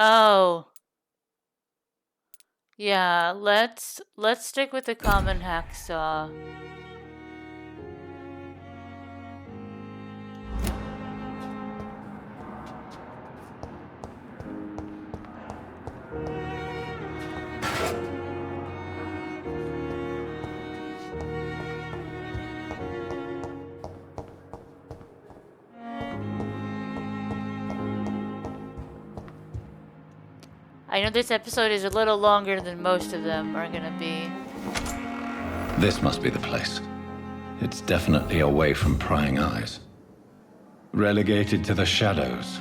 Oh. Yeah, let's stick with the common hacksaw. I know this episode is a little longer than most of them are gonna be. This must be the place. It's definitely away from prying eyes. Relegated to the shadows.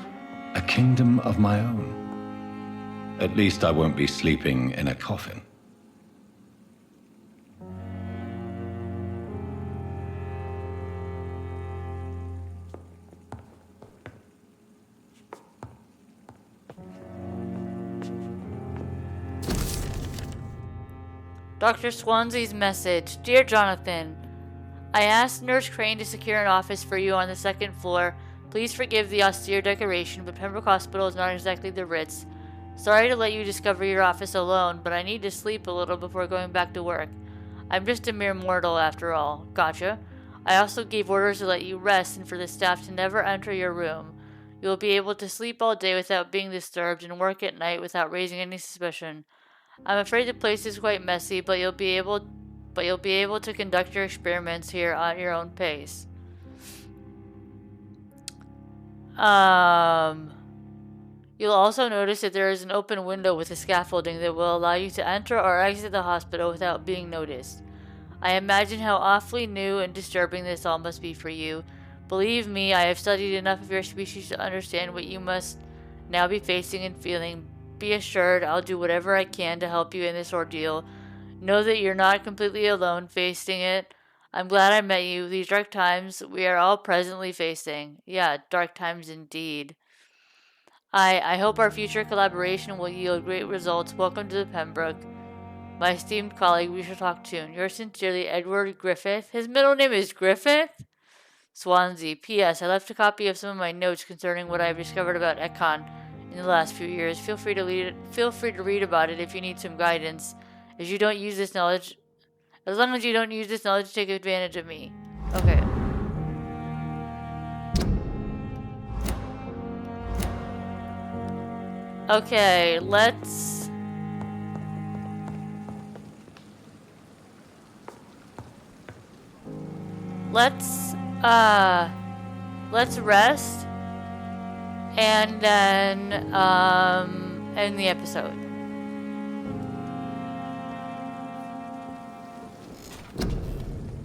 A kingdom of my own. At least I won't be sleeping in a coffin. Dr. Swansea's message. Dear Jonathan, I asked Nurse Crane to secure an office for you on the second floor. Please forgive the austere decoration, but Pembroke Hospital is not exactly the Ritz. Sorry to let you discover your office alone, but I need to sleep a little before going back to work. I'm just a mere mortal after all. Gotcha. I also gave orders to let you rest and for the staff to never enter your room. You will be able to sleep all day without being disturbed and work at night without raising any suspicion. I'm afraid the place is quite messy, but you'll be able to conduct your experiments here at your own pace. You'll also notice that there is an open window with a scaffolding that will allow you to enter or exit the hospital without being noticed. I imagine how awfully new and disturbing this all must be for you. Believe me, I have studied enough of your species to understand what you must now be facing and feeling. Be assured I'll do whatever I can to help you in this ordeal. Know that you're not completely alone facing it. I'm glad I met you. These dark times we are all presently facing. Yeah, dark times indeed. I hope our future collaboration will yield great results. Welcome to the Pembroke. My esteemed colleague, we shall talk soon. Yours sincerely, Edward Griffith. His middle name is Griffith? Swansea. P.S. I left a copy of some of my notes concerning what I have discovered about Ekon in the last few years. Feel free to read about it if you need some guidance. As long as you don't use this knowledge to take advantage of me. Okay. Okay, let's rest and then end the episode.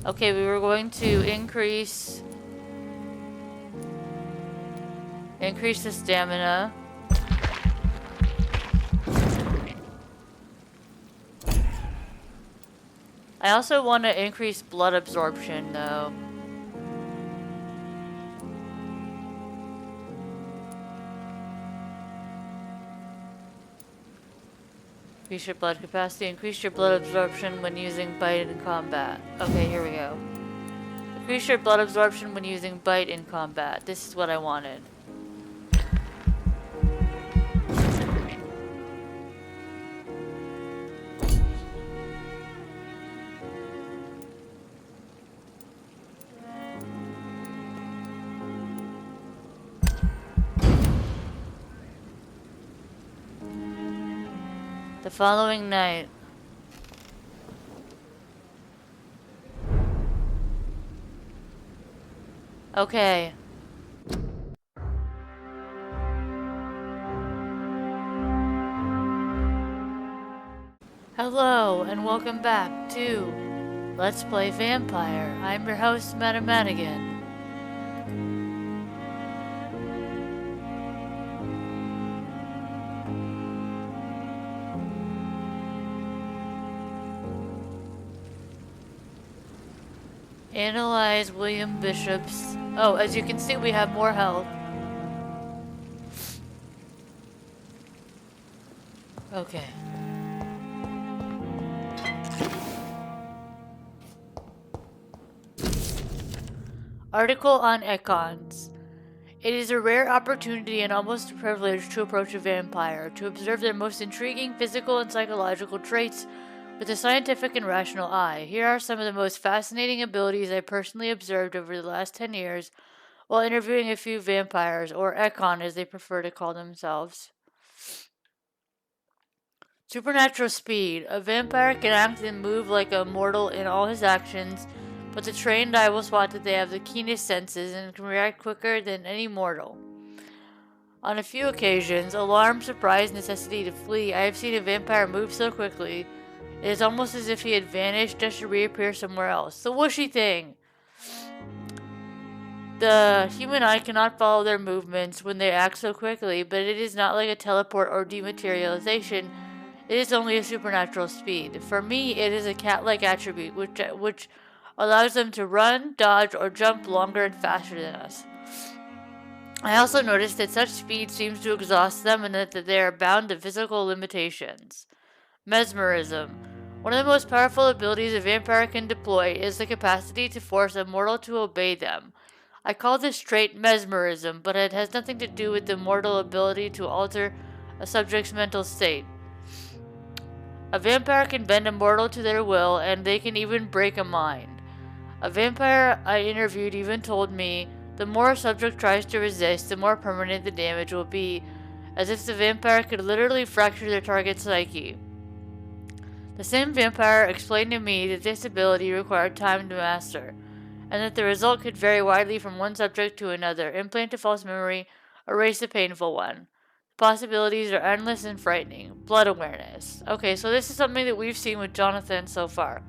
Okay, we were going to increase the stamina. I also want to increase blood absorption though. Increase your blood capacity. Increase your blood absorption when using bite in combat. Okay, here we go. Increase your blood absorption when using bite in combat. This is what I wanted. The following night. Okay. Hello, and welcome back to Let's Play Vampyr. I'm your host, Madam Madigan. Analyze William Bishop's... Oh, as you can see, we have more health. Okay. Article on Econs. It is a rare opportunity and almost a privilege to approach a vampire, to observe their most intriguing physical and psychological traits with a scientific and rational eye. Here are some of the most fascinating abilities I personally observed over the last 10 years while interviewing a few vampires, or Ekon as they prefer to call themselves. Supernatural speed. A vampire can act and move like a mortal in all his actions, but the trained eye will spot that they have the keenest senses and can react quicker than any mortal. On a few occasions, alarm, surprise, necessity to flee, I have seen a vampire move so quickly, it is almost as if he had vanished just to reappear somewhere else. The whooshy thing! The human eye cannot follow their movements when they act so quickly, but it is not like a teleport or dematerialization. It is only a supernatural speed. For me, it is a cat-like attribute, which allows them to run, dodge, or jump longer and faster than us. I also noticed that such speed seems to exhaust them and that they are bound to physical limitations. Mesmerism. One of the most powerful abilities a vampire can deploy is the capacity to force a mortal to obey them. I call this trait mesmerism, but it has nothing to do with the mortal ability to alter a subject's mental state. A vampire can bend a mortal to their will, and they can even break a mind. A vampire I interviewed even told me the more a subject tries to resist, the more permanent the damage will be, as if the vampire could literally fracture their target's psyche. The same vampire explained to me that this ability required time to master, and that the result could vary widely from one subject to another, implant a false memory, erase a painful one. The possibilities are endless and frightening. Blood awareness. Okay, so this is something that we've seen with Jonathan so far.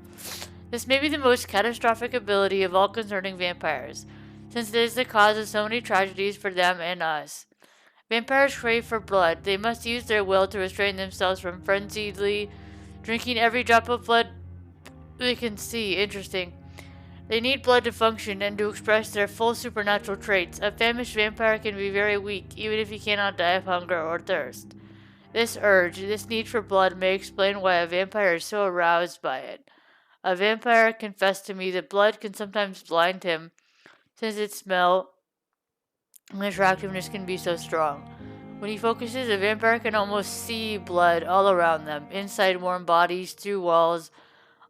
This may be the most catastrophic ability of all concerning vampires, since it is the cause of so many tragedies for them and us. Vampires crave for blood. They must use their will to restrain themselves from frenziedly drinking every drop of blood they can see. Interesting. They need blood to function and to express their full supernatural traits. A famished vampire can be very weak, even if he cannot die of hunger or thirst. This urge, this need for blood, may explain why a vampire is so aroused by it. A vampire confessed to me that blood can sometimes blind him, since its smell and attractiveness can be so strong. When he focuses, a vampire can almost see blood all around them, inside warm bodies, through walls,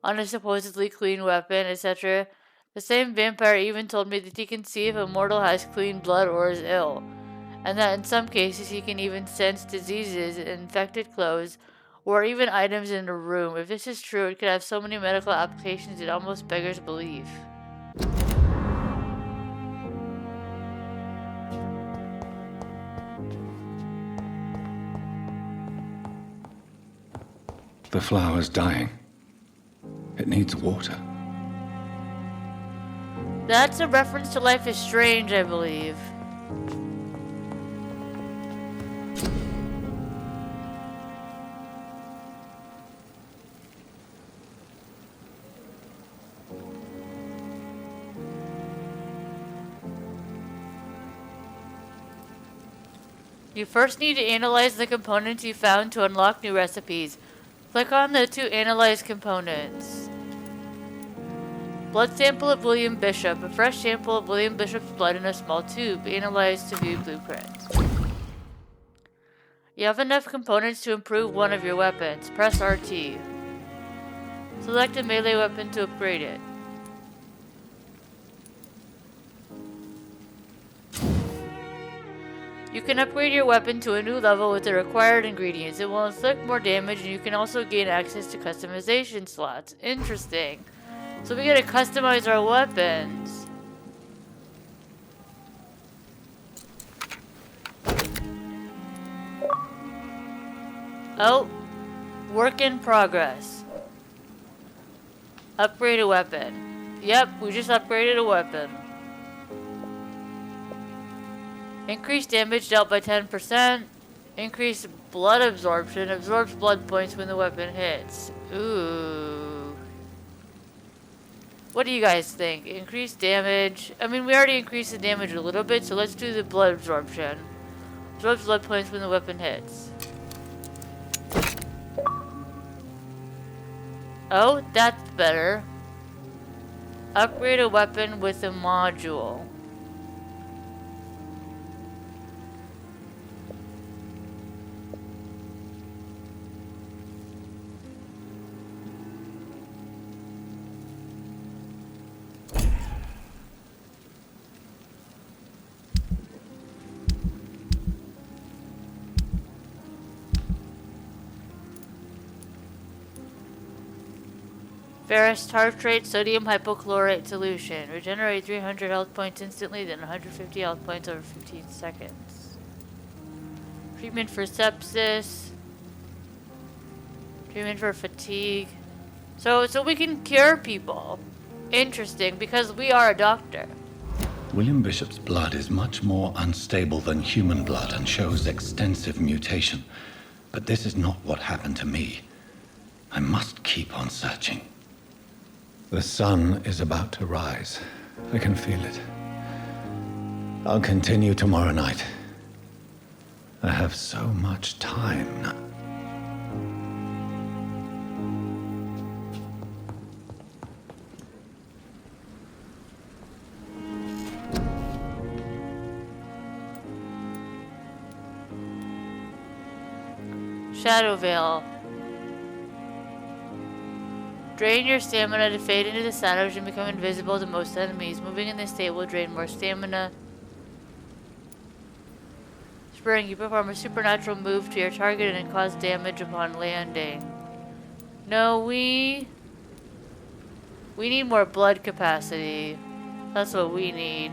on a supposedly clean weapon, etc. The same vampire even told me that he can see if a mortal has clean blood or is ill, and that in some cases he can even sense diseases, infected clothes, or even items in a room. If this is true, it could have so many medical applications it almost beggars belief. The flower's dying. It needs water. That's a reference to Life is Strange, I believe. You first need to analyze the components you found to unlock new recipes. Click on the to analyze components. Blood sample of William Bishop. A fresh sample of William Bishop's blood in a small tube. Analyze to view blueprints. You have enough components to improve one of your weapons. Press RT. Select a melee weapon to upgrade it. You can upgrade your weapon to a new level with the required ingredients. It will inflict more damage, and you can also gain access to customization slots. Interesting. So we gotta customize our weapons. Oh, work in progress. Upgrade a weapon. Yep, we just upgraded a weapon. Increase damage dealt by 10%. Increase blood absorption. Absorbs blood points when the weapon hits. Ooh. What do you guys think? Increase damage. I mean, we already increased the damage a little bit, so let's do the blood absorption. Absorbs blood points when the weapon hits. Oh, that's better. Upgrade a weapon with a module. Ferrous tartrate, sodium hypochlorite solution. Regenerate 300 health points instantly, then 150 health points over 15 seconds. Treatment for sepsis. Treatment for fatigue. So we can cure people. Interesting, because we are a doctor. William Bishop's blood is much more unstable than human blood and shows extensive mutation. But this is not what happened to me. I must keep on searching. The sun is about to rise. I can feel it. I'll continue tomorrow night. I have so much time now. Shadow Veil. Drain your stamina to fade into the shadows and become invisible to most enemies. Moving in this state will drain more stamina. Spring, you perform a supernatural move to your target and cause damage upon landing. No, we need more blood capacity. That's what we need.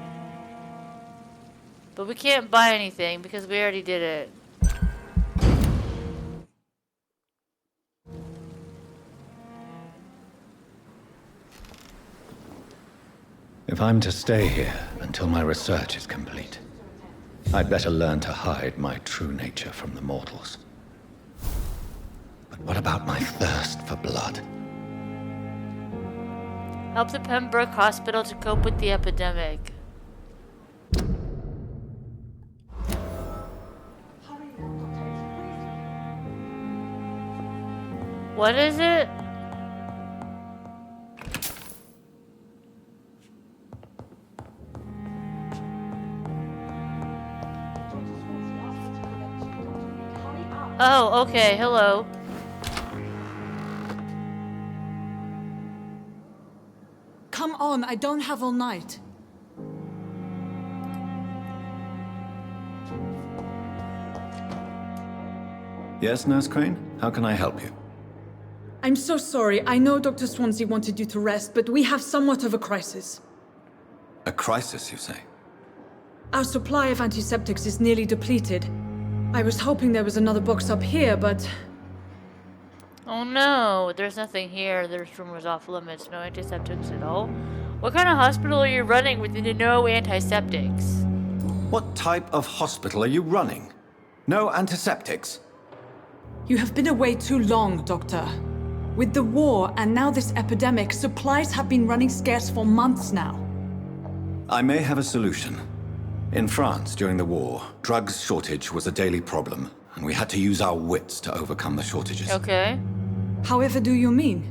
But we can't buy anything because we already did it. If I'm to stay here until my research is complete, I'd better learn to hide my true nature from the mortals. But what about my thirst for blood? Help the Pembroke Hospital to cope with the epidemic. What is it? Oh, okay, hello. Come on, I don't have all night. Yes, Nurse Crane? How can I help you? I'm so sorry. I know Dr. Swansea wanted you to rest, but we have somewhat of a crisis. A crisis, you say? Our supply of antiseptics is nearly depleted. I was hoping there was another box up here, but... Oh no, there's nothing here. This room was off limits. No antiseptics at all. What kind of hospital are you running with no antiseptics? What type of hospital are you running? No antiseptics? You have been away too long, Doctor. With the war and now this epidemic, supplies have been running scarce for months now. I may have a solution. In France, during the war, drugs shortage was a daily problem, and we had to use our wits to overcome the shortages. Okay. However do you mean?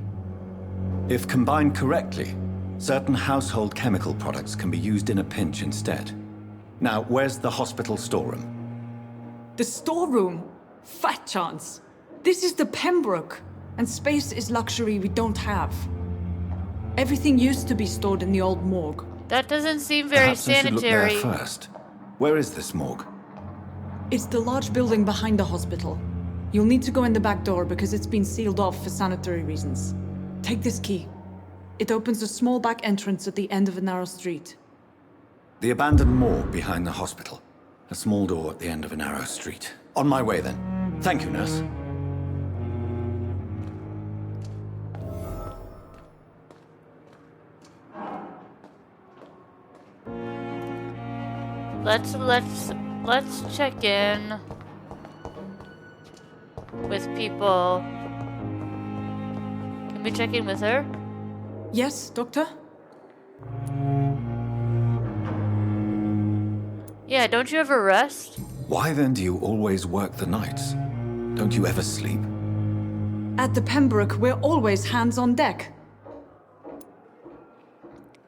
If combined correctly, certain household chemical products can be used in a pinch instead. Now, where's the hospital storeroom? The storeroom? Fat chance. This is the Pembroke, and space is luxury we don't have. Everything used to be stored in the old morgue. That doesn't seem very Perhaps I should look there sanitary. first. Where is this morgue? It's the large building behind the hospital. You'll need to go in the back door because it's been sealed off for sanitary reasons. Take this key. It opens a small back entrance at the end of a narrow street. The abandoned morgue behind the hospital. A small door at the end of a narrow street. On my way then. Thank you, nurse. Let's check in with people. Can we check in with her? Yes, Doctor? Yeah, don't you ever rest? Why then do you always work the nights? Don't you ever sleep? At the Pembroke, we're always hands on deck.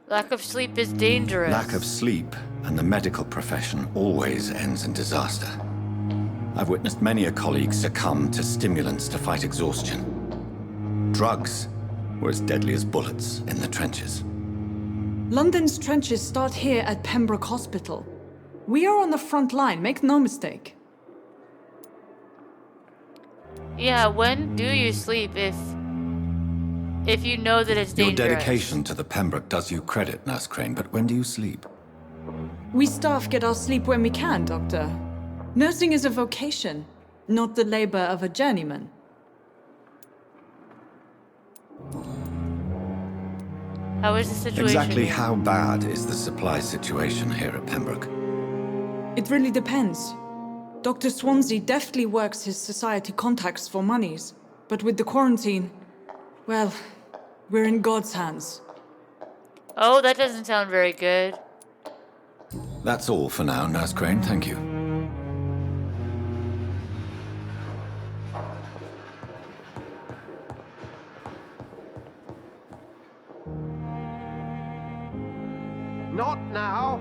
Lack of sleep is dangerous. Lack of sleep and the medical profession always ends in disaster. I've witnessed many a colleague succumb to stimulants to fight exhaustion. Drugs were as deadly as bullets in the trenches. London's trenches start here at Pembroke Hospital. We are on the front line, make no mistake. Yeah, when do you sleep if... if you know that it's Your dangerous. dedication to the Pembroke does you credit, Nurse Crane, but when do you sleep? We staff get our sleep when we can, Doctor. Nursing is a vocation, not the labor of a journeyman. How is the situation? Exactly how bad is the supply situation here at Pembroke? It really depends. Dr. Swansea deftly works his society contacts for monies, but with the quarantine, well, we're in God's hands. Oh, that doesn't sound very good. That's all for now, Nurse Crane, thank you. Not now.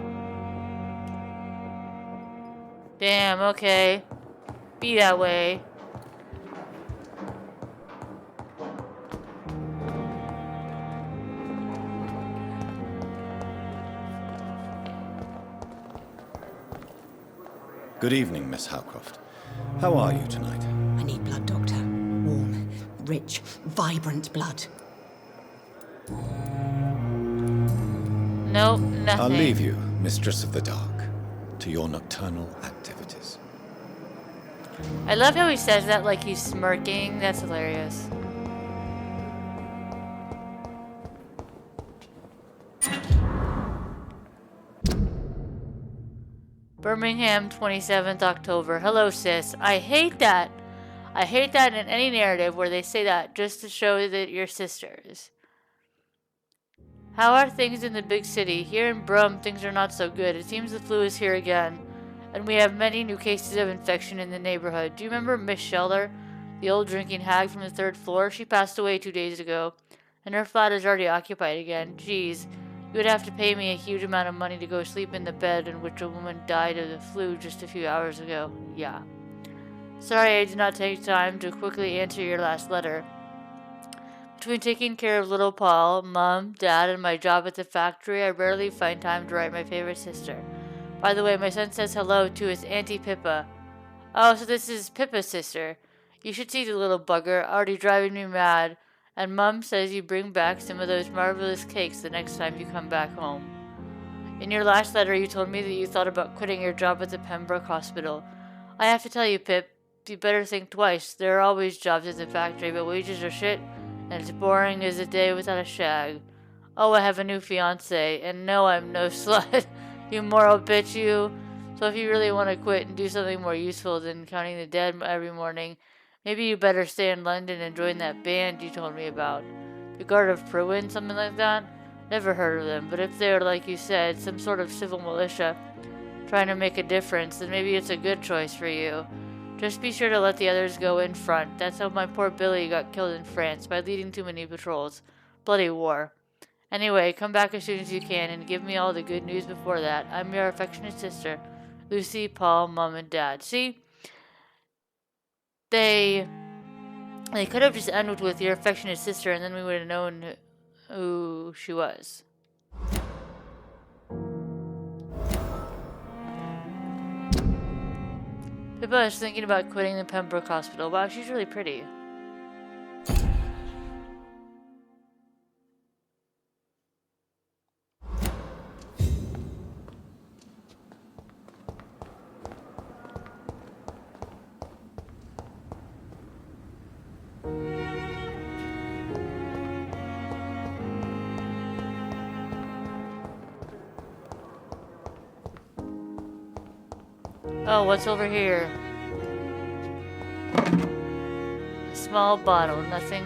Damn, okay. Be that way. Good evening, Miss Howcroft. How are you tonight? I need blood, Doctor. Warm, rich, vibrant blood. Nope, nothing. I'll leave you, Mistress of the Dark, to your nocturnal activities. I love how he says that like he's smirking. That's hilarious. Birmingham, 27th October. Hello, sis. I hate that. I hate that in any narrative where they say that just to show that you're sisters. How are things in the big city? Here in Brum, things are not so good. It seems the flu is here again, and we have many new cases of infection in the neighborhood. Do you remember Miss Scheller, the old drinking hag from the 3rd floor? She passed away 2 days ago, and her flat is already occupied again. Geez, you would have to pay me a huge amount of money to go sleep in the bed in which a woman died of the flu just a few hours ago. Yeah. Sorry I did not take time to quickly answer your last letter. Between taking care of little Paul, Mom, Dad, and my job at the factory, I rarely find time to write my favorite sister. By the way, my son says hello to his Auntie Pippa. Oh, so this is Pippa's sister. You should see the little bugger, already driving me mad. And Mom says you bring back some of those marvelous cakes the next time you come back home. In your last letter, you told me that you thought about quitting your job at the Pembroke Hospital. I have to tell you, Pip, you better think twice. There are always jobs at the factory, but wages are shit, and it's boring as a day without a shag. Oh, I have a new fiancé, and no, I'm no slut. You moral bitch, you. So if you really want to quit and do something more useful than counting the dead every morning, maybe you better stay in London and join that band you told me about. The Guard of Pruin, something like that? Never heard of them, but if they're, like you said, some sort of civil militia trying to make a difference, then maybe it's a good choice for you. Just be sure to let the others go in front. That's how my poor Billy got killed in France, by leading too many patrols. Bloody war. Anyway, come back as soon as you can and give me all the good news before that. I'm your affectionate sister, Lucy, Paul, Mom, and Dad. See? They could have just ended with your affectionate sister and then we would have known who she was. Pippa is thinking about quitting the Pembroke Hospital. Wow, she's really pretty. Oh, what's over here? A small bottle, nothing.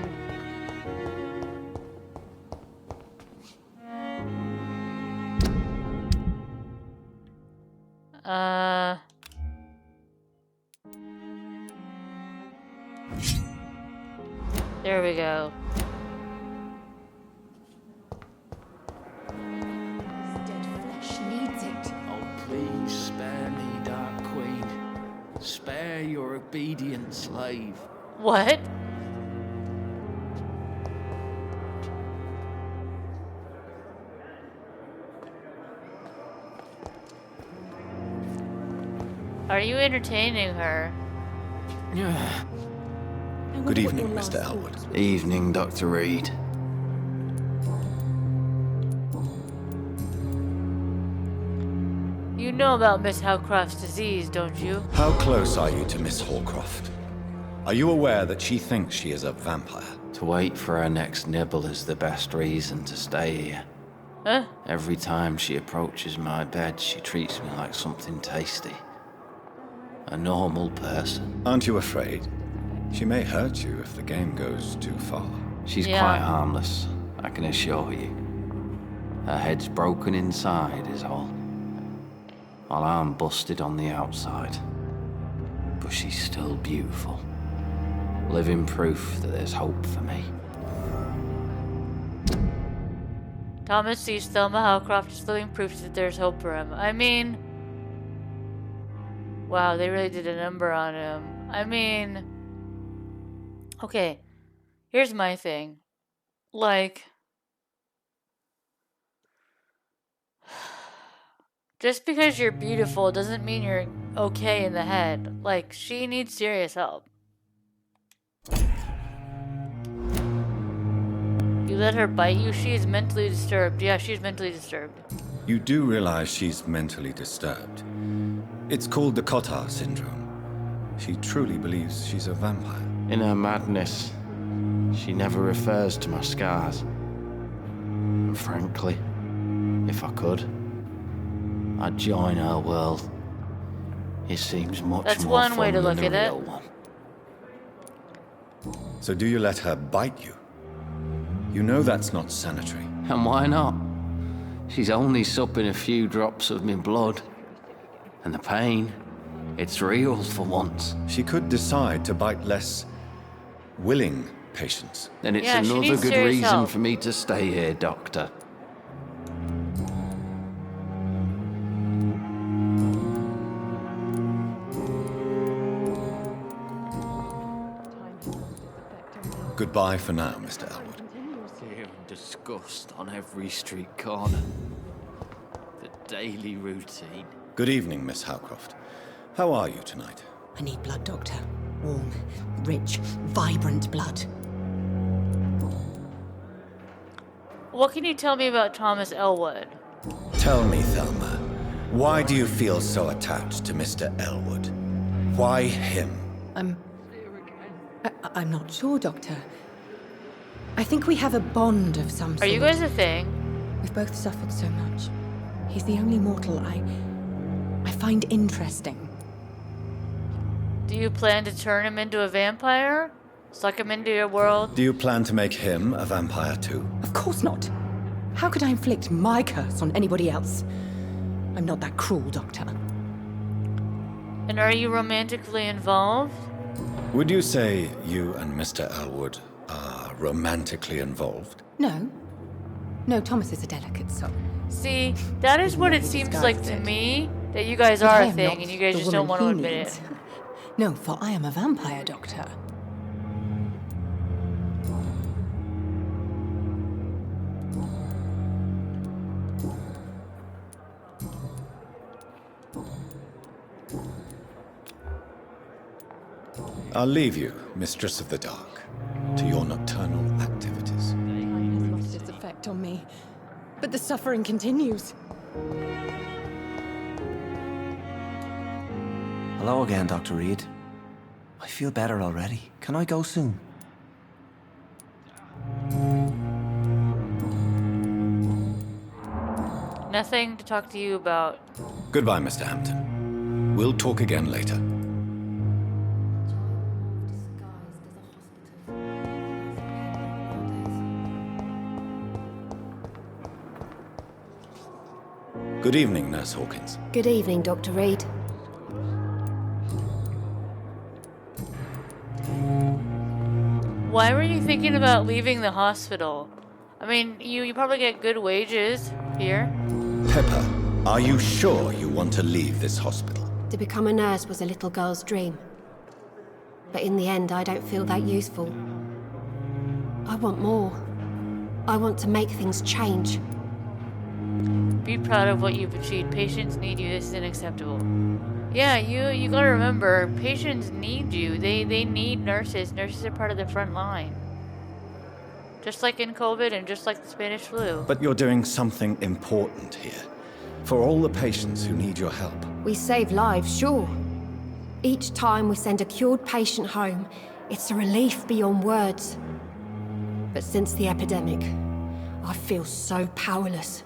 There we go. Dead flesh needs it. Oh, please spare me, Dark Queen. Spare your obedient slave. What? Are you entertaining her? Good evening, Mr. Elwood. Evening, Dr. Reed. know about Miss Howcroft's disease, don't you? How close are you to Miss Hallcroft? Are you aware that she thinks she is a vampire? To wait for her next nibble is the best reason to stay here. Huh? Every time she approaches my bed, she treats me like something tasty. A normal person. Aren't you afraid? She may hurt you if the game goes too far. She's Yeah. quite harmless, I can assure you. Her head's broken inside is all. While I'm busted on the outside. But she's still beautiful. Living proof that there's hope for me. Thomas sees Thelma Howcroft as living proof that there's hope for him. I mean... Wow, they really did a number on him. I mean... Okay, here's my thing. Like... Just because you're beautiful doesn't mean you're okay in the head. Like, she needs serious help. You let her bite you? She is mentally disturbed. Yeah, she's mentally disturbed. You do realize she's mentally disturbed. It's called the Cotard syndrome. She truly believes she's a vampire. In her madness, she never refers to my scars. And frankly, if I could, I'd join her world. It seems much That's more one fun way to than look the at it. real one. So do you let her bite you? You know that's not sanitary. And why not? She's only supping a few drops of my blood. And the pain, it's real for once. She could decide to bite less willing patients. Then it's Yeah, she another needs good serious reason help. for me to stay here, Doctor. Goodbye for now, Mr. Elwood. Fear and disgust on every street corner. The daily routine. Good evening, Miss Howcroft. How are you tonight? I need blood, Doctor. Warm, rich, vibrant blood. What can you tell me about Thomas Elwood? Tell me, Thelma, why do you feel so attached to Mr. Elwood? Why him? I'm not sure, Doctor. I think we have a bond of some Are sort. you guys a thing? We've both suffered so much. He's the only mortal I find interesting. Do you plan to turn him into a vampire? Suck him into your world? Do you plan to make him a vampire too? Of course not. How could I inflict my curse on anybody else? I'm not that cruel, Doctor. And are you romantically involved? Would you say you and Mr. Elwood are romantically involved? No. No, Thomas is a delicate soul. See, that is what it seems like to me, that you guys are I a am thing not and you guys the just don't woman want to he admit needs. it. No, for I am a vampire, Doctor. I'll leave you, Mistress of the Dark, to your nocturnal activities. Has lost its effect on me, but the suffering continues. Hello again, Dr. Reed. I feel better already. Can I go soon? Nothing to talk to you about. Goodbye, Mr. Hampton. We'll talk again later. Good evening, Nurse Hawkins. Good evening, Dr. Reed. Why were you thinking about leaving the hospital? I mean, you probably get good wages here. Pepper, are you sure you want to leave this hospital? To become a nurse was a little girl's dream. But in the end, I don't feel that useful. I want more. I want to make things change. Be proud of what you've achieved. Patients need you. This isn't acceptable. Yeah, you gotta remember, patients need you. They need nurses. Nurses are part of the front line. Just like in COVID and just like the Spanish flu. But you're doing something important here. For all the patients who need your help. We save lives, sure. Each time we send a cured patient home, it's a relief beyond words. But since the epidemic, I feel so powerless.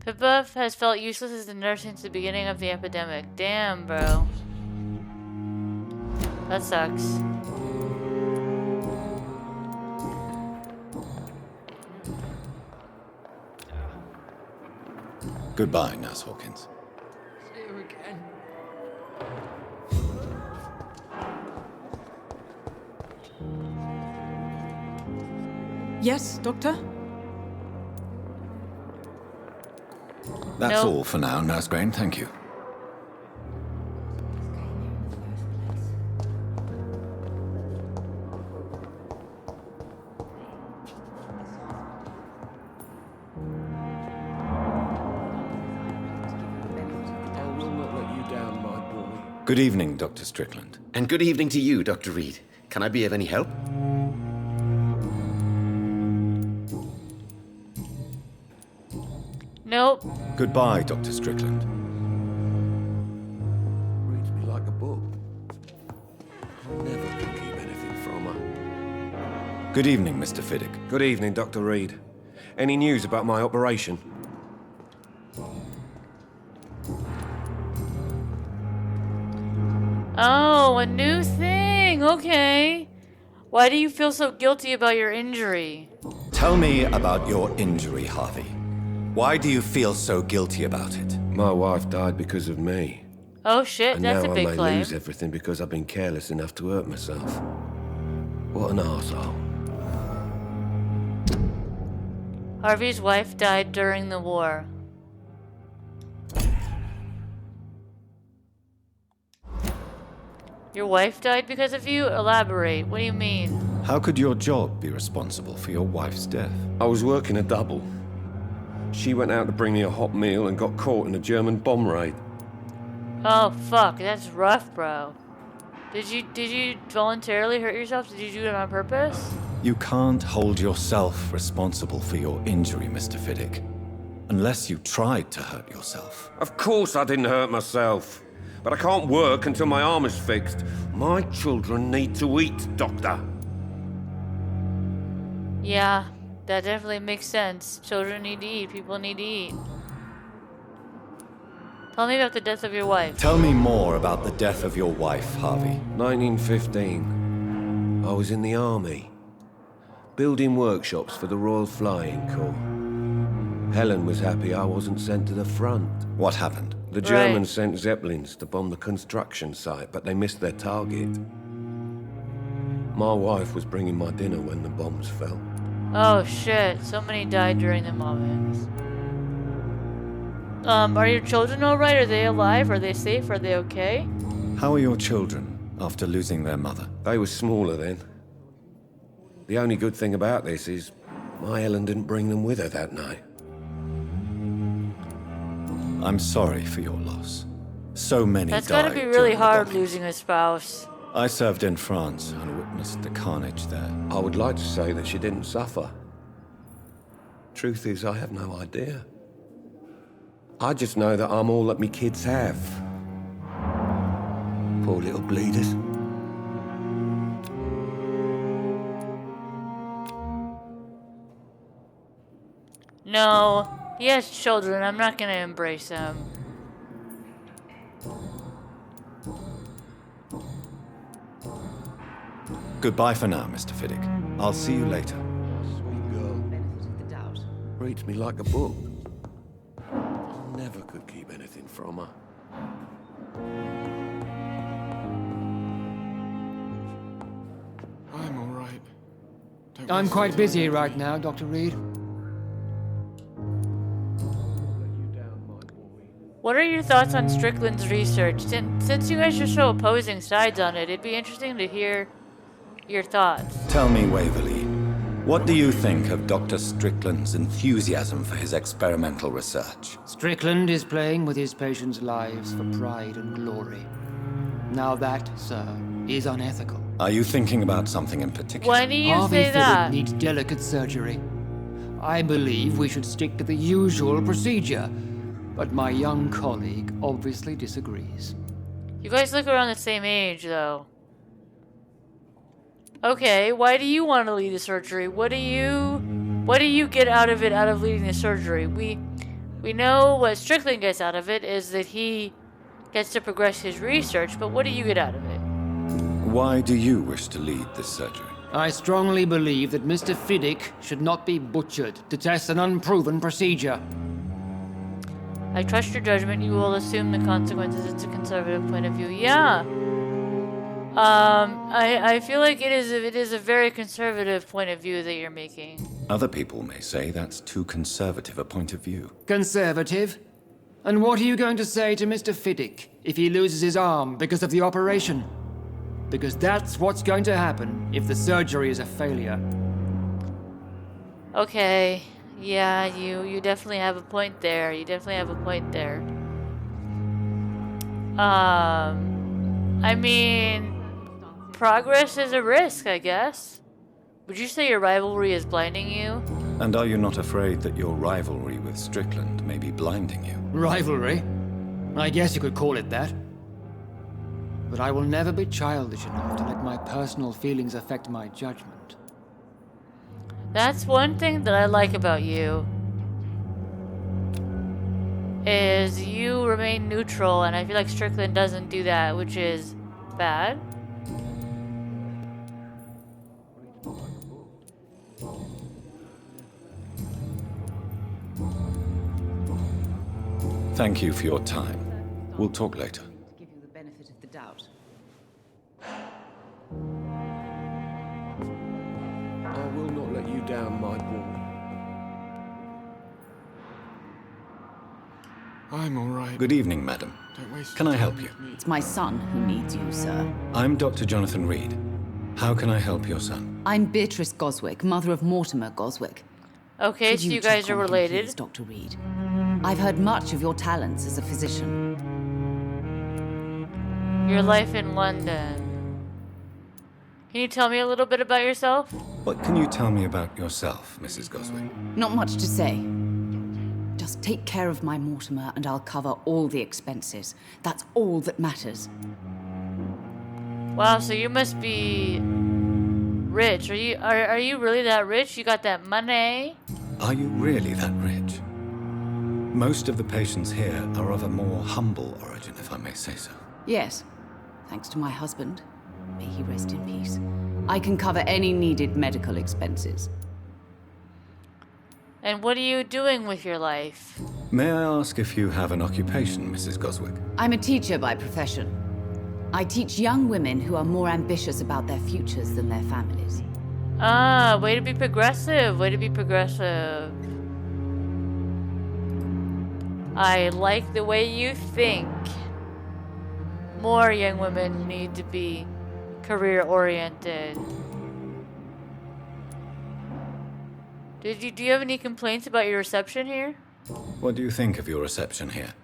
Pippa has felt useless as a nurse since the beginning of the epidemic. Damn, bro. That sucks. Goodbye, Nurse Hawkins. See you again. Yes, Doctor? That's Nope. all for now, Nurse Grain. Thank you. I will not let you down, my boy. Good evening, Dr. Strickland. And good evening to you, Dr. Reed. Can I be of any help? Nope. Goodbye, Dr. Strickland. Reads me like a book. I never could keep anything from her. Good evening, Mr. Fiddick. Good evening, Dr. Reed. Any news about my operation? Oh, a new thing. Okay. Why do you feel so guilty about your injury? Tell me about your injury, Harvey. Why do you feel so guilty about it? My wife died because of me. Oh shit, And that's now a I big may claim. lose everything because I've been careless enough to hurt myself. What an arsehole. Harvey's wife died during the war. Your wife died because of you? Elaborate. What do you mean? How could your job be responsible for your wife's death? I was working a double. She went out to bring me a hot meal and got caught in a German bomb raid. Oh fuck, that's rough, bro. Did you voluntarily hurt yourself? Did you do it on purpose? You can't hold yourself responsible for your injury, Mr. Fiddick. Unless you tried to hurt yourself. Of course I didn't hurt myself. But I can't work until my arm is fixed. My children need to eat, Doctor. Yeah, that definitely makes sense. Children need to eat. People need to eat. Tell me about the death of your wife. Tell me more about the death of your wife, Harvey. 1915. I was in the army. Building workshops for the Royal Flying Corps. Helen was happy I wasn't sent to the front. What happened? The Germans sent Zeppelins to bomb the construction site, but they missed their target. My wife was bringing my dinner when the bombs fell. Oh shit, so many died during the bombings. Are your children alright? Are they alive? Are they safe? Are they okay? How are your children after losing their mother? They were smaller then. The only good thing about this is my Helen didn't bring them with her that night. I'm sorry for your loss. So many That's died gotta be really during the hard bombings. losing a spouse. I served in France and witnessed the carnage there. I would like to say that she didn't suffer. Truth is, I have no idea. I just know that I'm all that me kids have. Poor little bleeders. No, he has children. I'm not gonna embrace them. Goodbye for now, Mr. Fiddick. I'll see you later. Sweet girl. Benefit of the doubt. Reads me like a book. I never could keep anything from her. I'm all right. I'm quite busy right now, Dr. Reed. What are your thoughts on Strickland's research? Since you guys are so opposing sides on it, it'd be interesting to hear your thoughts. Tell me, Waverly, what do you think of Dr. Strickland's enthusiasm for his experimental research? Strickland is playing with his patients' lives for pride and glory. Now that, sir, is unethical. Are you thinking about something in particular? Why do you Harvey say Fiddick that? needs delicate surgery. I believe we should stick to the usual procedure, but my young colleague obviously disagrees. You guys look around the same age, though. Okay, why do you want to lead the surgery? What do you get out of it, out of leading the surgery? We know what Strickland gets out of it is that he gets to progress his research, but what do you get out of it? Why do you wish to lead this surgery? I strongly believe that Mr. Fiddick should not be butchered to test an unproven procedure. I trust your judgment. You will assume the consequences. It's a conservative point of view. Yeah. I feel like it is a very conservative point of view that you're making. Other people may say that's too conservative a point of view. Conservative? And what are you going to say to Mr. Fiddick if he loses his arm because of the operation? Because that's what's going to happen if the surgery is a failure. Okay. Yeah, you definitely have a point there. You definitely have a point there. I mean, progress is a risk, I guess. Would you say your rivalry is blinding you? And are you not afraid that your rivalry with Strickland may be blinding you? Rivalry? I guess you could call it that. But I will never be childish enough to let my personal feelings affect my judgment. That's one thing that I like about you. Is you remain neutral, and I feel like Strickland doesn't do that, which is bad. Thank you for your time. We'll talk later. Give you the benefit of the doubt. I will not let you down, my boy. I'm all right. Good evening, madam. Can I help you? It's my son who needs you, sir. I'm Dr. Jonathan Reed. How can I help your son? I'm Beatrice Goswick, mother of Mortimer Goswick. Okay, so you guys are related. Please, Dr. Reed. I've heard much of your talents as a physician. Your life in London. Can you tell me a little bit about yourself? What can you tell me about yourself, Mrs. Goswick? Not much to say. Just take care of my Mortimer and I'll cover all the expenses. That's all that matters. Wow, so you must be rich. Are you really that rich? You got that money? Are you really that rich? Most of the patients here are of a more humble origin, if I may say so. Yes, thanks to my husband. May he rest in peace. I can cover any needed medical expenses. And what are you doing with your life? May I ask if you have an occupation, Mrs. Goswick? I'm a teacher by profession. I teach young women who are more ambitious about their futures than their families. Ah, way to be progressive. Way to be progressive. I like the way you think. More young women need to be career-oriented. Do you have any complaints about your reception here? What do you think of your reception here?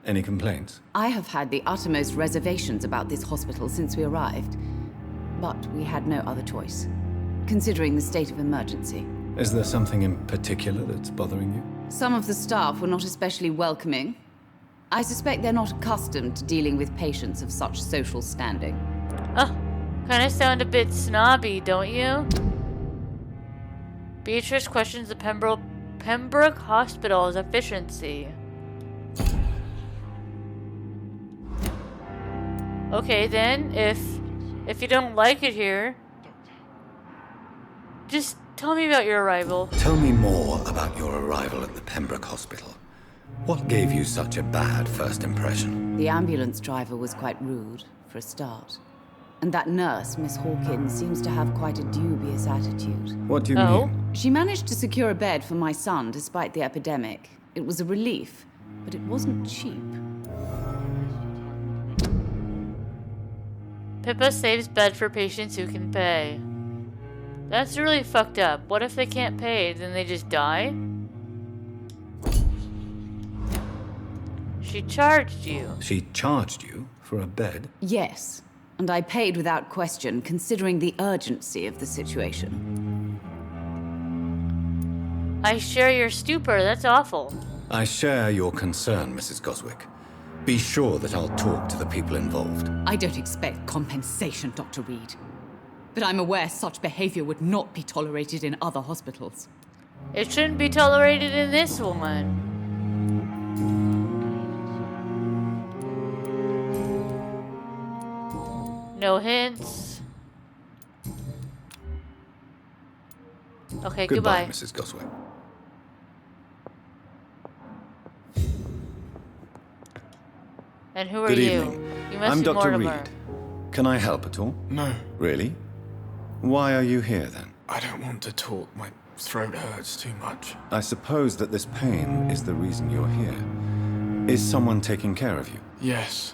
Any complaints? I have had the uttermost reservations about this hospital since we arrived. But we had no other choice, considering the state of emergency. Is there something in particular that's bothering you? Some of the staff were not especially welcoming. I suspect they're not accustomed to dealing with patients of such social standing. Oh, kind of sound a bit snobby, don't you? Beatrice questions the Pembroke Hospital's efficiency. Okay then, if you don't like it here, just tell me about your arrival. Tell me more about your arrival at the Pembroke Hospital. What gave you such a bad first impression? The ambulance driver was quite rude, for a start. And that nurse, Miss Hawkins, seems to have quite a dubious attitude. What do you mean? She managed to secure a bed for my son despite the epidemic. It was a relief, but it wasn't cheap. Pippa saves bed for patients who can pay. That's really fucked up. What if they can't pay? Then they just die? She charged you. She charged you for a bed? Yes, and I paid without question, considering the urgency of the situation. I share your stupor. That's awful. I share your concern, Mrs. Goswick. Be sure that I'll talk to the people involved. I don't expect compensation, Dr. Reed. But I'm aware such behavior would not be tolerated in other hospitals. It shouldn't be tolerated in this one. No hints. Okay, goodbye. Mrs. Goswick. And who are Good you? evening. You must I'm be Dr. Mortimer. Reed. Can I help at all? No, Really? Why are you here then? I don't want to talk. My throat hurts too much. I suppose that this pain is the reason you're here. Is someone taking care of you? Yes.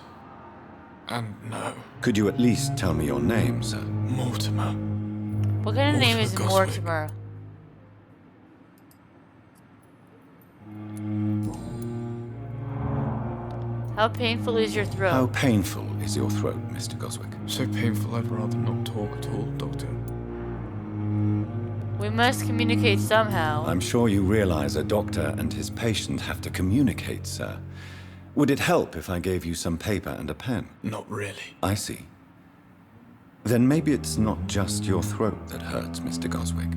And no. Could you at least tell me your name, sir? Mortimer. What kind of name is Goswick. Mortimer? How painful is your throat? How painful is your throat, Mr. Goswick? So painful I'd rather not talk at all, Doctor. We must communicate somehow. I'm sure you realize a doctor and his patient have to communicate, sir. Would it help if I gave you some paper and a pen? Not really. I see. Then maybe it's not just your throat that hurts, Mr. Goswick.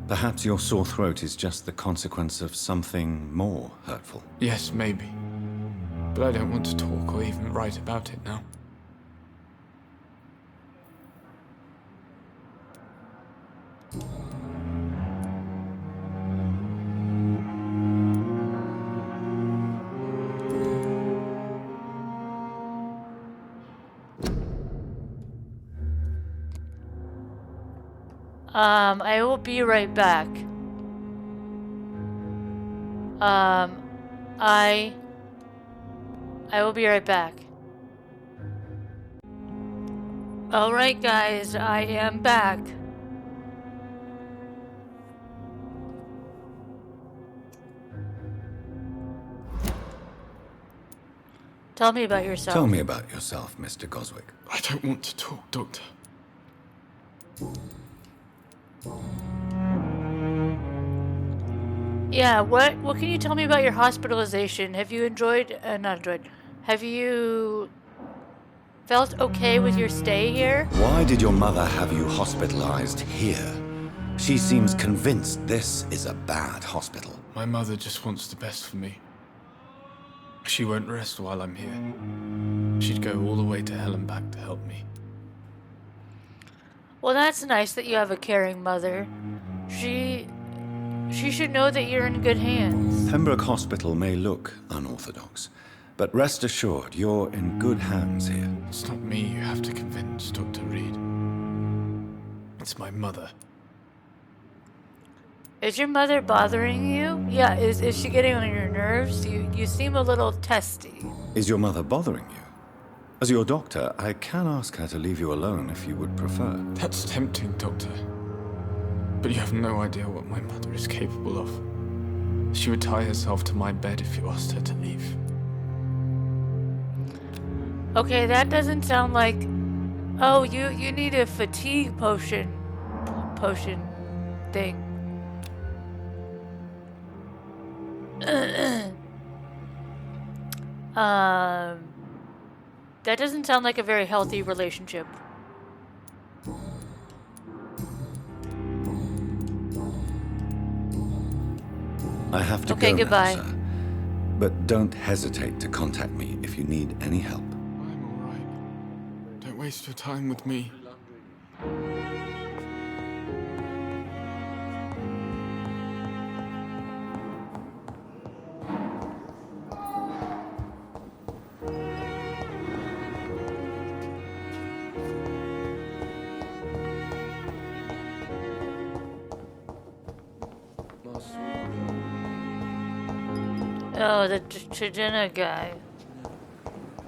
Perhaps your sore throat is just the consequence of something more hurtful. Yes, maybe. But I don't want to talk or even write about it now. I will be right back. I will be right back. Alright guys, I am back. Tell me about yourself. Tell me about yourself, Mr. Goswick. I don't want to talk, Doctor. Yeah, what can you tell me about your hospitalization? Have you have you felt okay with your stay here? Why did your mother have you hospitalized here? She seems convinced this is a bad hospital. My mother just wants the best for me. She won't rest while I'm here. She'd go all the way to hell and back to help me. Well, that's nice that you have a caring mother. She should know that you're in good hands. Pembroke Hospital may look unorthodox, but rest assured you're in good hands here. It's not me you have to convince, Dr. Reed. It's my mother. Is your mother bothering you? Yeah, is she getting on your nerves? You seem a little testy. Is your mother bothering you? As your doctor, I can ask her to leave you alone if you would prefer. That's tempting, Doctor. But you have no idea what my mother is capable of. She would tie herself to my bed if you asked her to leave. Okay, that doesn't sound like... Oh, you need a fatigue potion thing. That doesn't sound like a very healthy relationship. I have to Okay, go goodbye. now, sir. But don't hesitate to contact me if you need any help. I'm all right. Don't waste your time with me. Oh, the Tridena guy.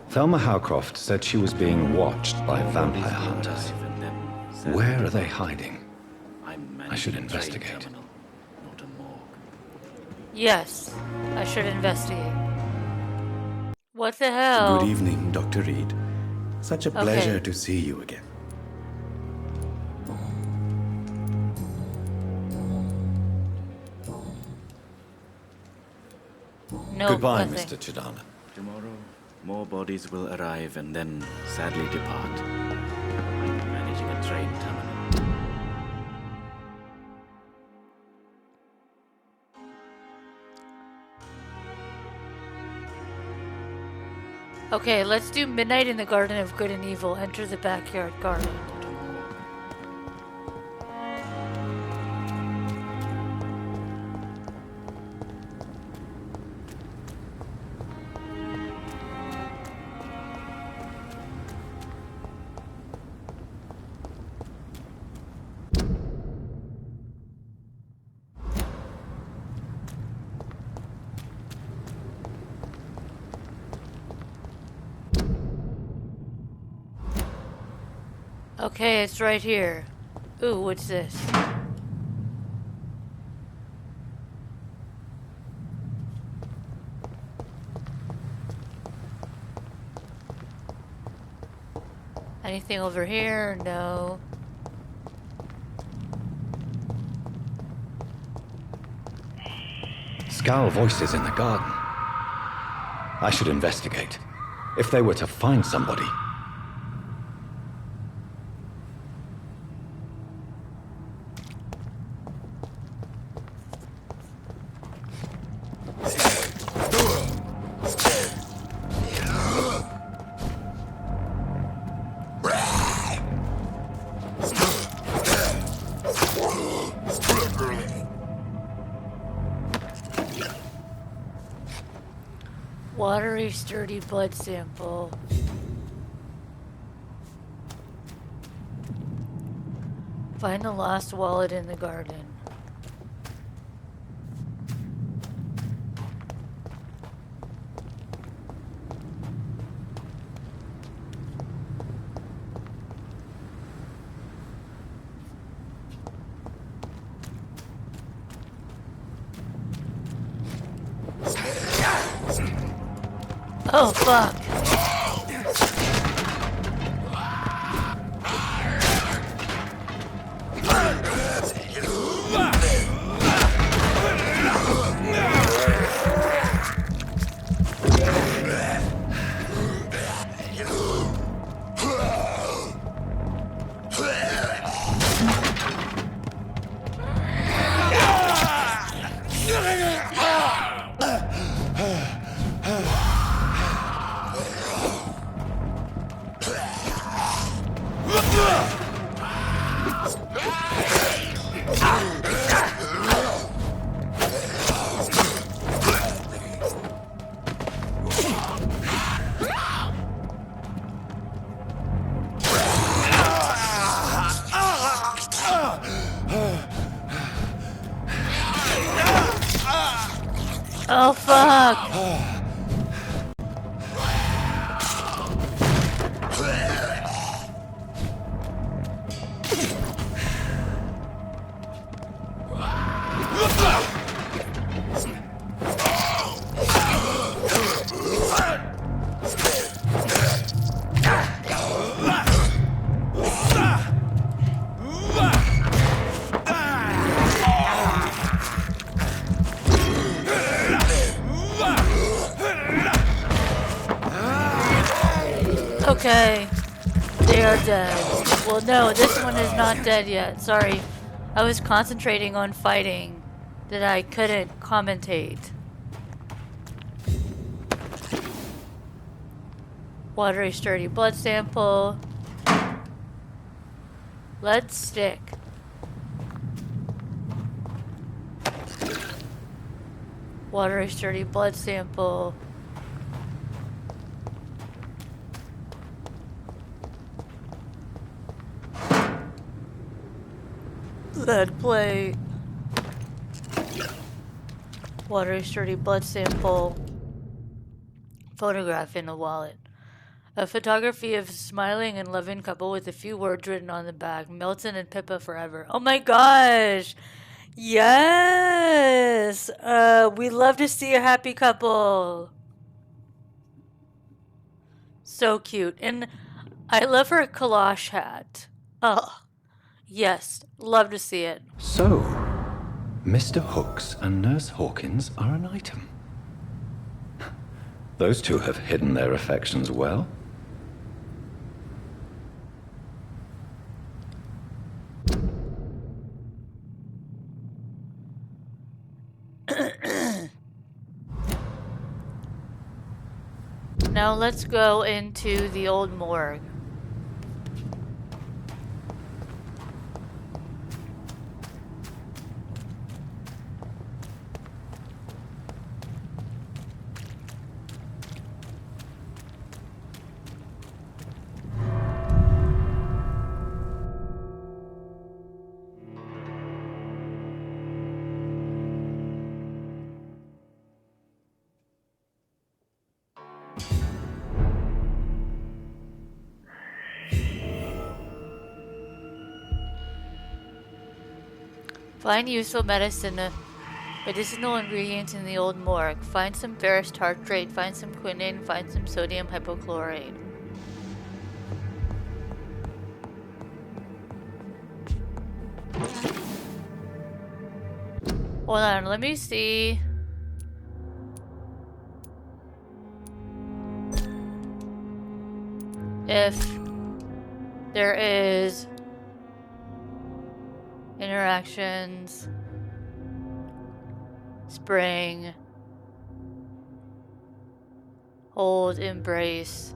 Thelma Howcroft said she was being watched by vampire hunters. Where are they hiding? I should investigate. Yes, I should investigate. What the hell? Good evening, Dr. Reed. Such a pleasure to see you again. No, Goodbye, nothing. Mr. Chidana. Tomorrow, more bodies will arrive and then sadly depart. Managing a train terminal. Okay, let's do Midnight in the Garden of Good and Evil. Enter the backyard garden. Okay, it's right here. Ooh, what's this? Anything over here? No. Scowl voices in the garden. I should investigate. If they were to find somebody. Watery, sturdy blood sample. Find a lost wallet in the garden. Oh, fuck. Oh, fuck. Okay, they are dead. Well, no, this one is not dead yet. Sorry. I was concentrating on fighting that I couldn't commentate. Watery, sturdy blood sample. Lead stick. Watery, sturdy blood sample. Lead plate. Watery, sturdy blood sample. Photograph in a wallet. A photography of a smiling and loving couple with a few words written on the back. Milton and Pippa forever. Oh my gosh! Yes! We love to see a happy couple. So cute. And I love her calash hat. Oh. Yes, love to see it. So, Mr. Hooks and Nurse Hawkins are an item. Those two have hidden their affections well. Now let's go into the old morgue. Find useful medicinal ingredients in the old morgue. Find some ferrous tartrate, find some quinine, find some sodium hypochlorite. Hold on, let me see. If there is interactions, spring, hold, embrace.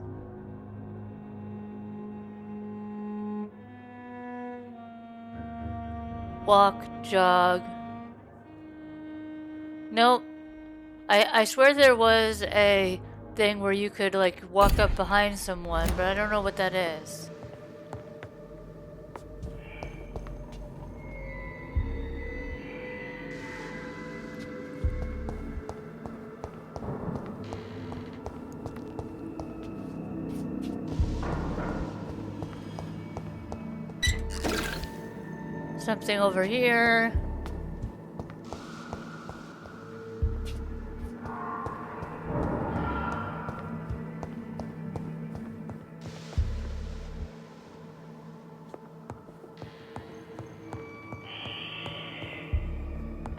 Walk, jog. Nope. I swear there was a thing where you could like walk up behind someone, but I don't know what that is. Something over here.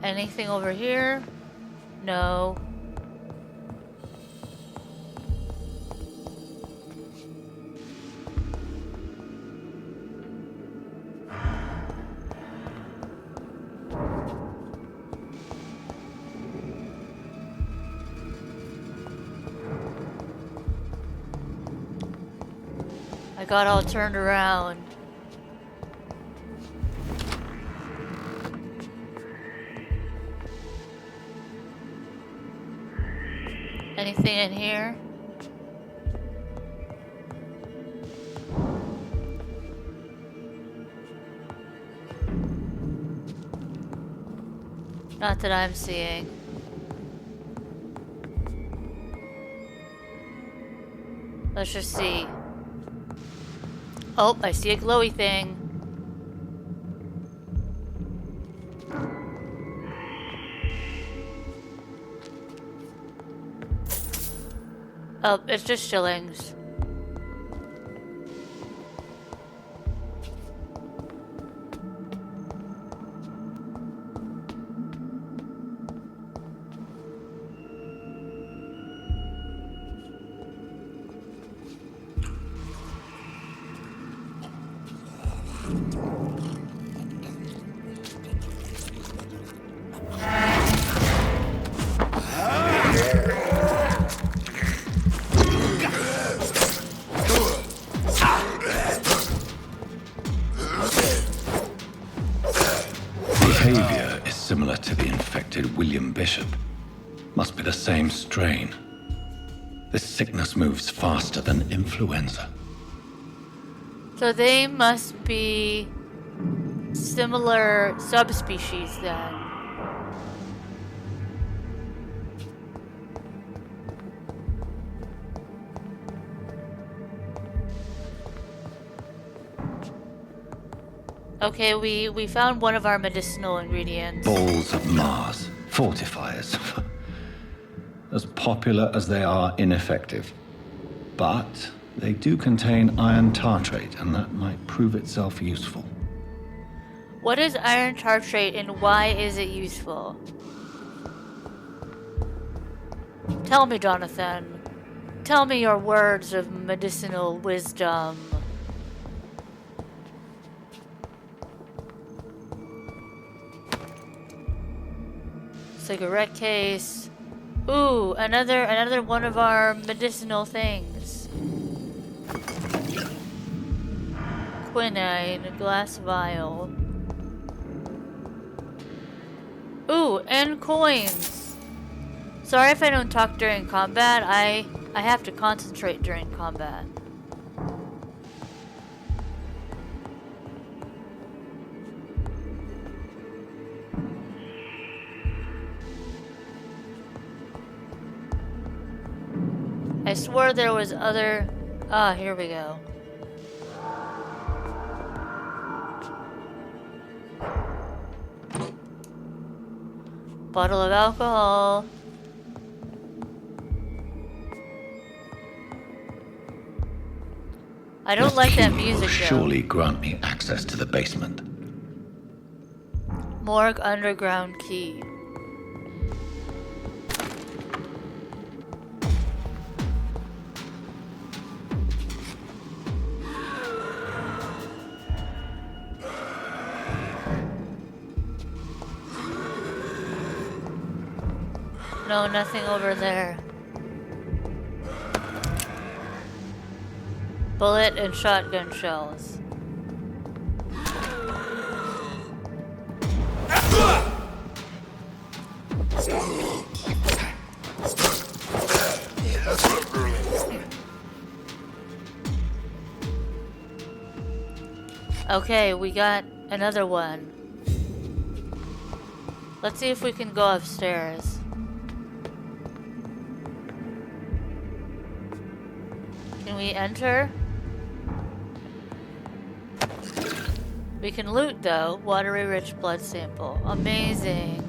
Anything over here? No. I got all turned around. Anything in here? Not that I'm seeing. Let's just see. Oh, I see a glowy thing. Oh, it's just shillings. Behavior is similar to the infected William Bishop. Must be the same strain. This sickness moves faster than influenza. So they must be similar subspecies then. Okay, we found one of our medicinal ingredients. Balls of Mars. Fortifiers. As popular as they are ineffective. But they do contain iron tartrate, and that might prove itself useful. What is iron tartrate and why is it useful? Tell me, Jonathan. Tell me your words of medicinal wisdom. Cigarette case. Ooh, another one of our medicinal things. Quinine, a glass vial. Ooh, and coins. Sorry if I don't talk during combat. I have to concentrate during combat. I swore there was other... Ah, here we go. Bottle of alcohol. I don't like that music though. Surely grant me access to the basement. Morgue underground key. No, nothing over there. Bullet and shotgun shells. Okay, we got another one. Let's see if we can go upstairs. Can we enter? We can loot though. Watery rich blood sample. Amazing.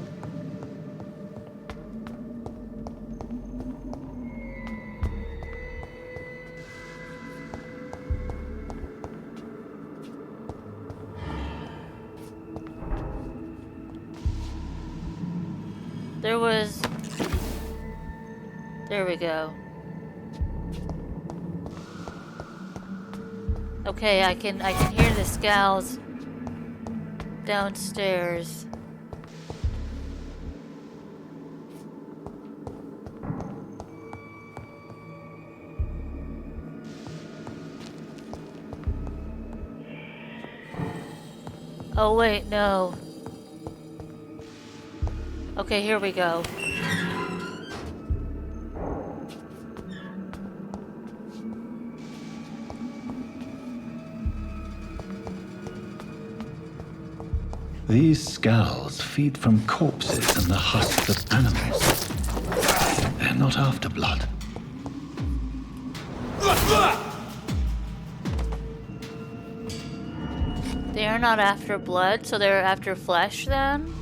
There we go. Okay, I can hear the scowls downstairs. Oh wait, no. Okay, here we go. These scowls feed from corpses and the husks of animals. They're not after blood. They are not after blood, so they're after flesh then?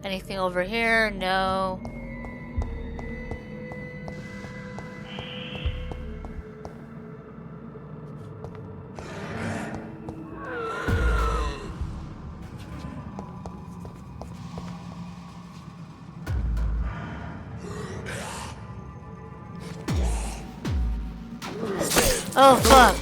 Anything over here? No. Oh, fuck.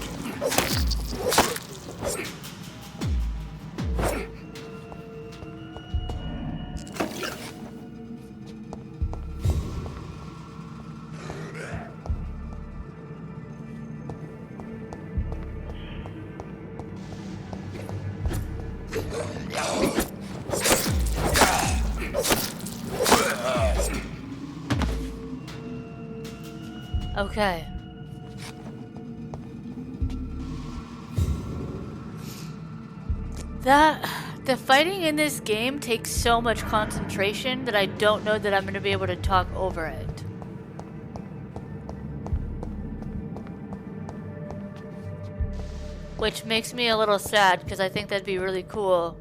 Okay. The fighting in this game takes so much concentration that I don't know that I'm going to be able to talk over it. Which makes me a little sad because I think that'd be really cool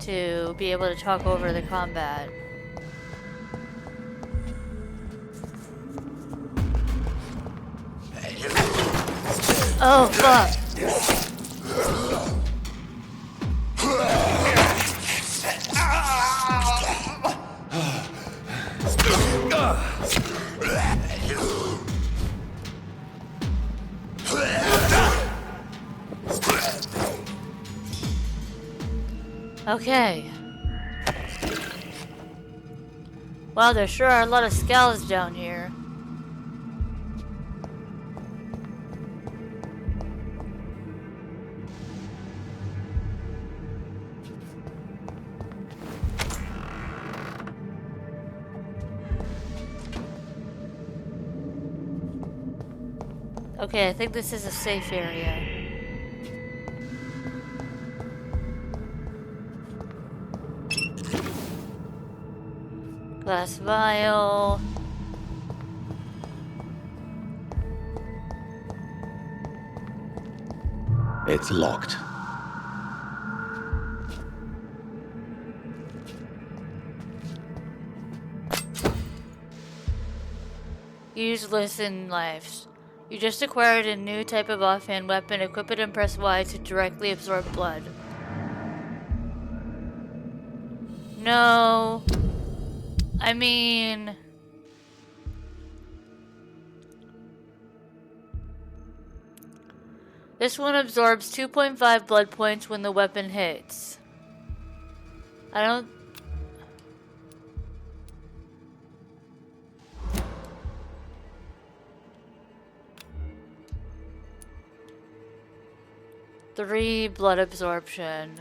to be able to talk over the combat. Oh, fuck. Okay. Wow, there sure are a lot of skulls down here. Okay, I think this is a safe area. Glass vial. It's locked. Useless in lives. You just acquired a new type of offhand weapon. Equip it and press Y to directly absorb blood. No. I mean... This one absorbs 2.5 blood points when the weapon hits. I don't... Three blood absorption.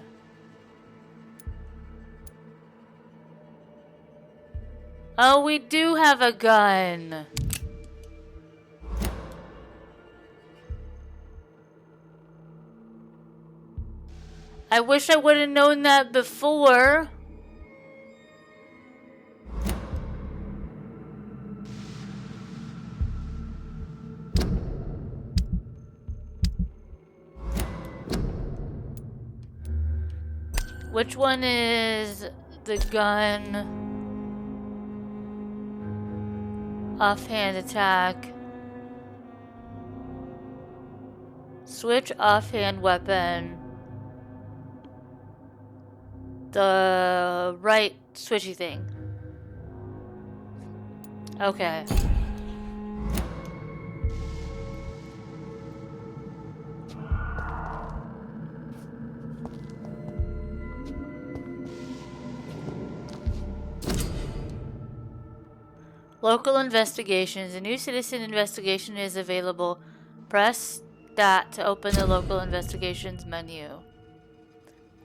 Oh, we do have a gun. I wish I would have known that before. Which one is the gun? Offhand attack. Switch offhand weapon. The right switchy thing. Okay. Local investigations. A new citizen investigation is available. Press that to open the local investigations menu.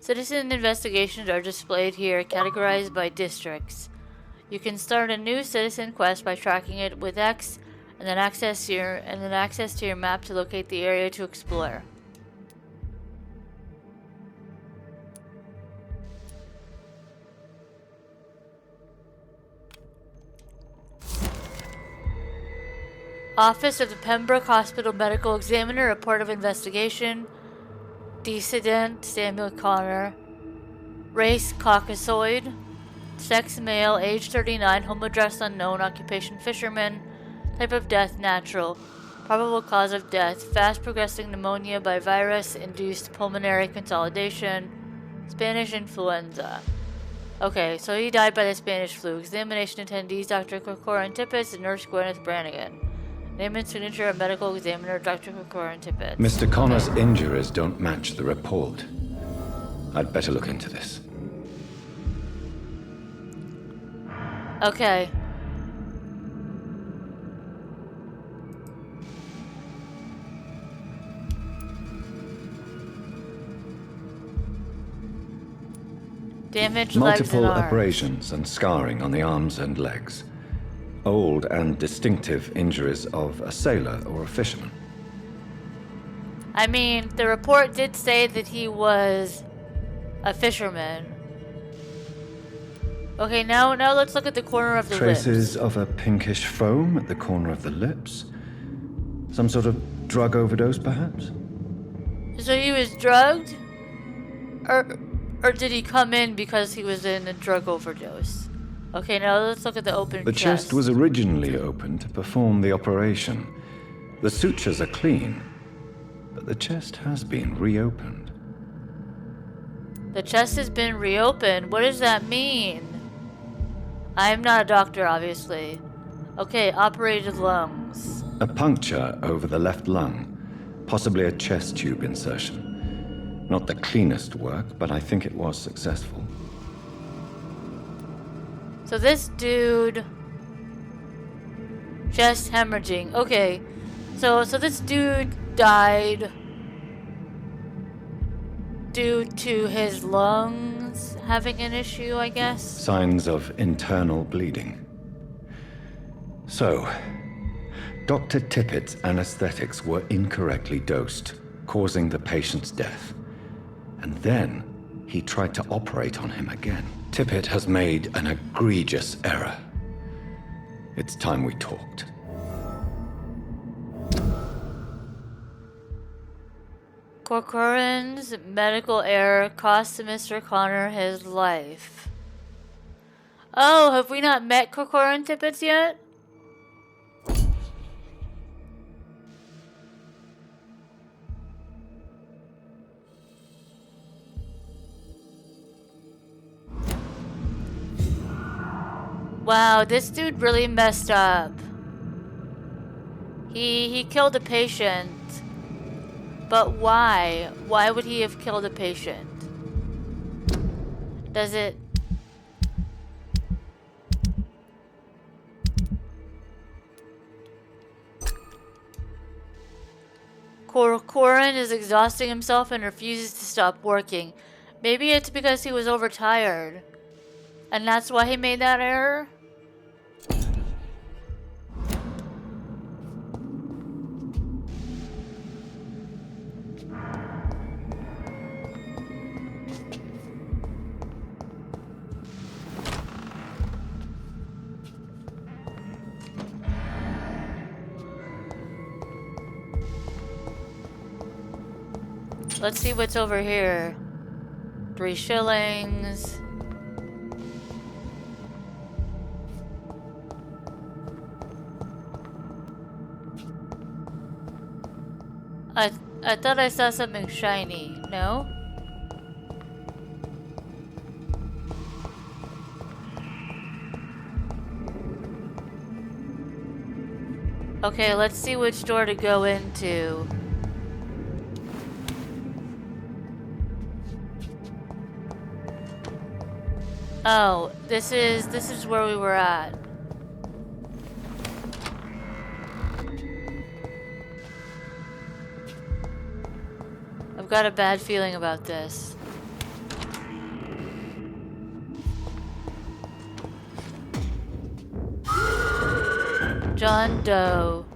Citizen investigations are displayed here, categorized by districts. You can start a new citizen quest by tracking it with X, and then access to your map to locate the area to explore. Office of the Pembroke Hospital Medical Examiner, report of investigation. Decedent, Samuel Connor. Race, Caucasoid. Sex, male, age 39, home address unknown, occupation fisherman. Type of death, natural. Probable cause of death, fast progressing pneumonia by virus, induced pulmonary consolidation. Spanish influenza. Okay, so he died by the Spanish flu. Examination attendees, Dr. Corcoran Tippett and Nurse Gwyneth Brannigan. Name and signature of medical examiner, Dr. Corcoran Tippett. Mr. Connor's injuries don't match the report. I'd better look into this. Okay. Damaged legs and Multiple arms. abrasions and scarring on the arms and legs. Old and distinctive injuries of a sailor or a fisherman. I mean, the report did say that he was a fisherman. Okay, now let's look at the corner of the Traces lips. of a pinkish foam at the corner of the lips. Some sort of drug overdose, perhaps? So he was drugged? Or did he come in because he was in a drug overdose? Okay, now let's look at the open The chest was originally open to perform the operation. The sutures are clean. but the chest has been reopened. The chest has been reopened. What does that mean? I am not a doctor, obviously. Okay, operated lungs. A puncture over the left lung, possibly a chest tube insertion. Not the cleanest work, but I think it was successful. So this dude... Chest hemorrhaging. Okay. So this dude died due to his lungs having an issue, I guess? Signs of internal bleeding. So, Dr. Tippett's anesthetics were incorrectly dosed, causing the patient's death. And then he tried to operate on him again. Tippett has made an egregious error. It's time we talked. Corcoran's medical error cost Mr. Connor his life. Oh, have we not met Corcoran Tippett yet? Wow, this dude really messed up. He killed a patient. But why? Why would he have killed a patient? Does it... Corcoran is exhausting himself and refuses to stop working. Maybe it's because he was overtired. And that's why he made that error? Let's see what's over here. 3 shillings. I thought I saw something shiny. No? Okay, let's see which door to go into. Oh, this is where we were at. I've got a bad feeling about this. John Doe.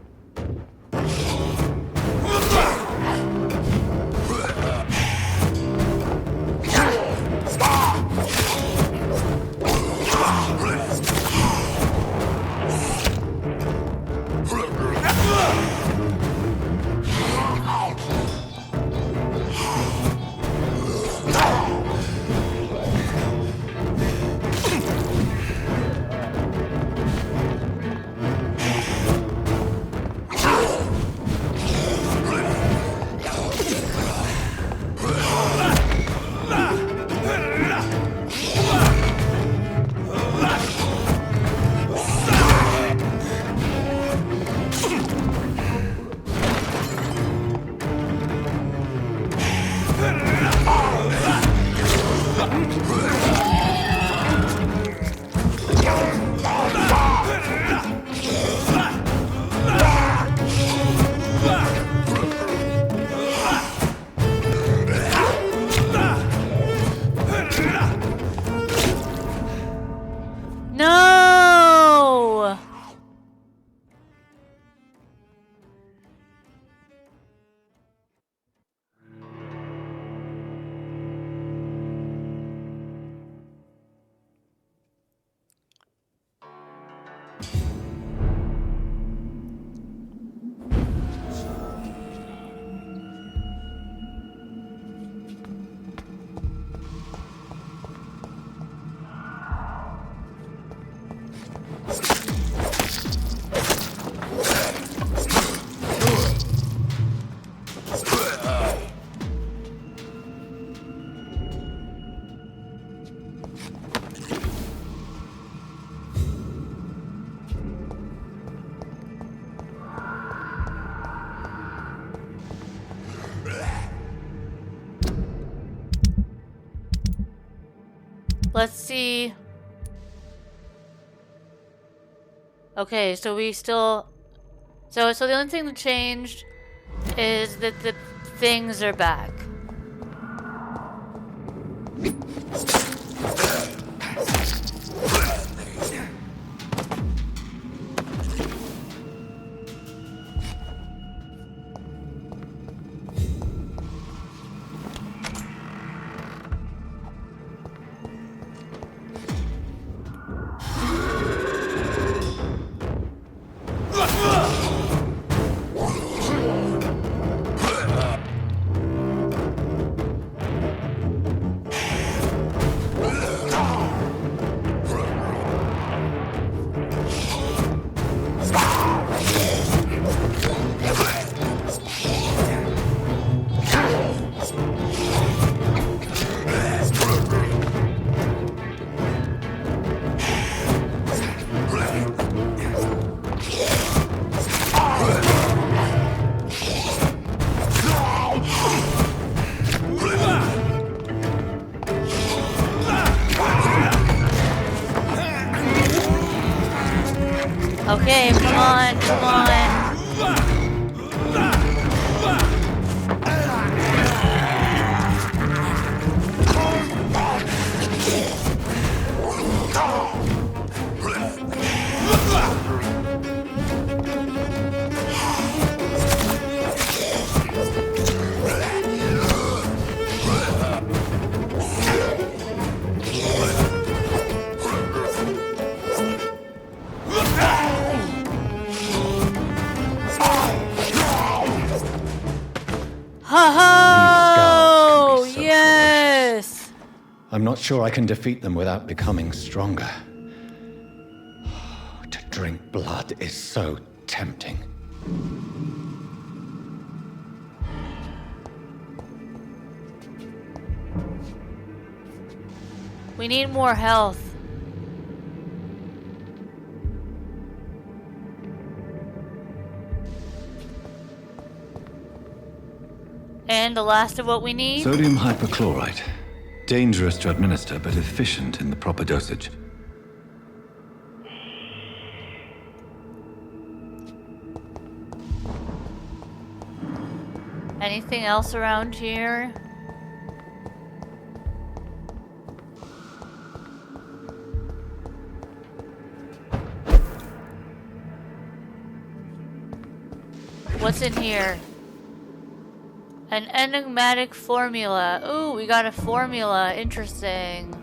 Let's see. Okay, so we still... So the only thing that changed is that the things are back. Okay, come on, come on. Ho-ho! Yes! I'm not sure I can defeat them without becoming stronger. To drink blood is so tempting. We need more health. And the last of what we need? Sodium hypochlorite. Dangerous to administer, but efficient in the proper dosage. Anything else around here? What's in here? An enigmatic formula. Ooh, we got a formula. Interesting.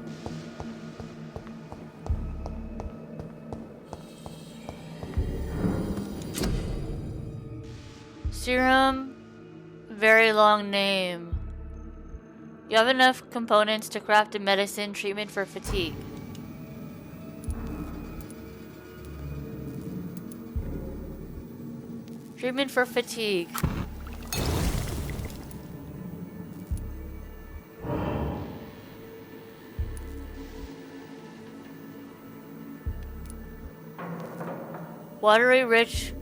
Serum. Very long name. You have enough components to craft a medicine treatment for fatigue. Treatment for fatigue. Watery rich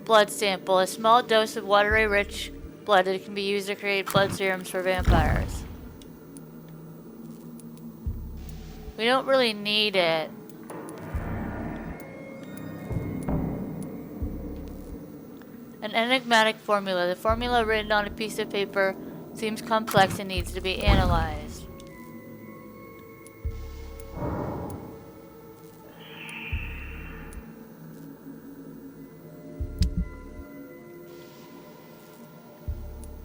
blood sample. A small dose of watery rich blood that can be used to create blood serums for vampires. We don't really need it. An enigmatic formula. The formula written on a piece of paper seems complex and needs to be analyzed.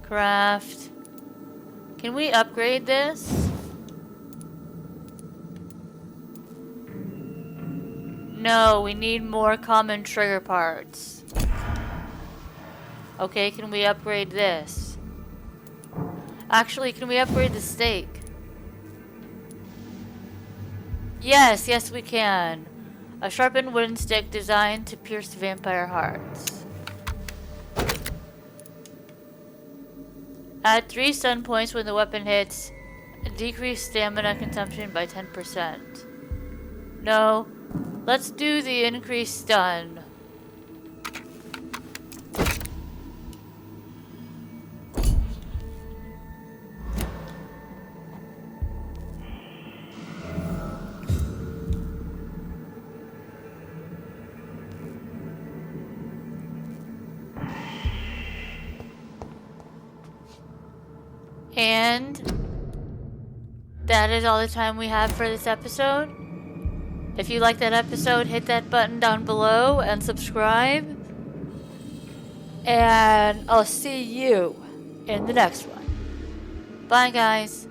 Craft. Can we upgrade this? No, we need more common trigger parts. Okay, can we upgrade this? Actually, can we upgrade the stake? Yes, yes we can. A sharpened wooden stick designed to pierce vampire hearts. Add 3 stun points when the weapon hits. Decrease stamina consumption by 10%. No. Let's do the increased stun. And that is all the time we have for this episode. If you like that episode, hit that button down below and subscribe. And I'll see you in the next one. Bye, guys.